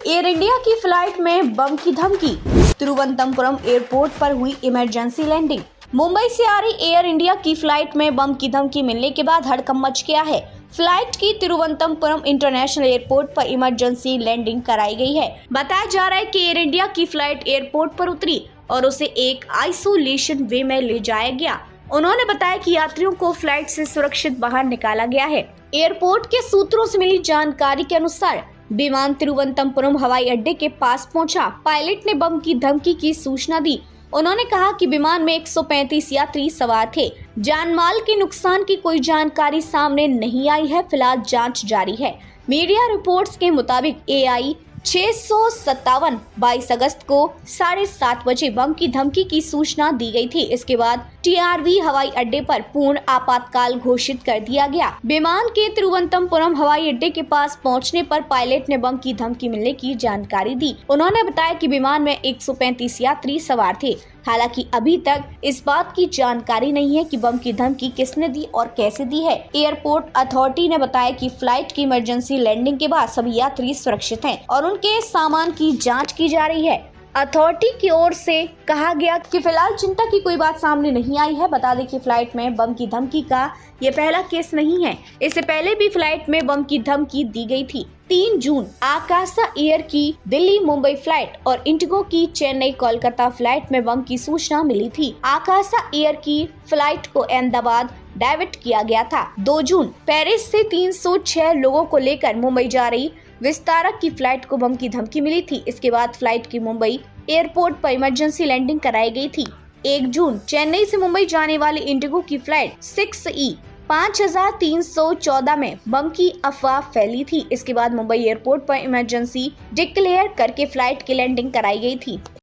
Air India की flight में बम की धमकी। तिरुवनंतपुरम एयरपोर्ट पर हुई इमरजेंसी लैंडिंग। मुंबई से आ रही एयर इंडिया की फ्लाइट में बम की धमकी मिलने के बाद हड़कंप मच गया है। फ्लाइट की तिरुवनंतपुरम इंटरनेशनल एयरपोर्ट पर इमरजेंसी लैंडिंग कराई गई है। बताया जा रहा है कि एयर इंडिया की फ्लाइट एयरपोर्ट पर उतरी और उसे एक आइसोलेशन वे में ले जाया गया। उन्होंने बताया कि यात्रियों को फ्लाइट से सुरक्षित बाहर निकाला गया है। एयरपोर्ट के सूत्रों से मिली जानकारी के अनुसार विमान तिरुवनंतपुरम हवाई अड्डे के पास पहुंचा। पायलट ने बम की धमकी की सूचना दी। उन्होंने कहा कि विमान में 135 यात्री सवार थे। जान माल के नुकसान की कोई जानकारी सामने नहीं आई है। फिलहाल जांच जारी है। मीडिया रिपोर्ट्स के मुताबिक AI 657 22 अगस्त को 7:30 बजे बम की धमकी की सूचना दी गई थी। इसके बाद TRV हवाई अड्डे पर पूर्ण आपातकाल घोषित कर दिया गया। विमान के तिरुवनंतपुरम हवाई अड्डे के पास पहुंचने पर पायलट ने बम की धमकी मिलने की जानकारी दी। उन्होंने बताया कि विमान में 135 यात्री सवार थे। हालांकि अभी तक इस बात की जानकारी नहीं है कि बम की धमकी किसने दी और कैसे दी है। एयरपोर्ट अथॉरिटी ने बताया कि फ्लाइट की इमरजेंसी लैंडिंग के बाद सभी यात्री सुरक्षित हैं और उनके सामान की जांच की जा रही है। अथॉरिटी की ओर से कहा गया कि फिलहाल चिंता की कोई बात सामने नहीं आई है। बता दें कि फ्लाइट में बम की धमकी का ये पहला केस नहीं है। इससे पहले भी फ्लाइट में बम की धमकी दी गई थी। 3 जून आकाशा एयर की दिल्ली मुंबई फ्लाइट और इंडिगो की चेन्नई कोलकाता फ्लाइट में बम की सूचना मिली थी। आकाशा एयर की फ्लाइट को अहमदाबाद डाइवर्ट किया गया था। 2 जून पेरिस से 306 लोगों को लेकर मुंबई जा रही विस्तारक की फ्लाइट को बम की धमकी मिली थी। इसके बाद फ्लाइट की मुंबई एयरपोर्ट पर इमरजेंसी लैंडिंग कराई गई थी। 1 जून चेन्नई से मुंबई जाने वाली इंडिगो की फ्लाइट 6E 5314 में बम की अफवाह फैली थी। इसके बाद मुंबई एयरपोर्ट पर इमरजेंसी डिक्लेयर करके फ्लाइट की लैंडिंग कराई गई थी।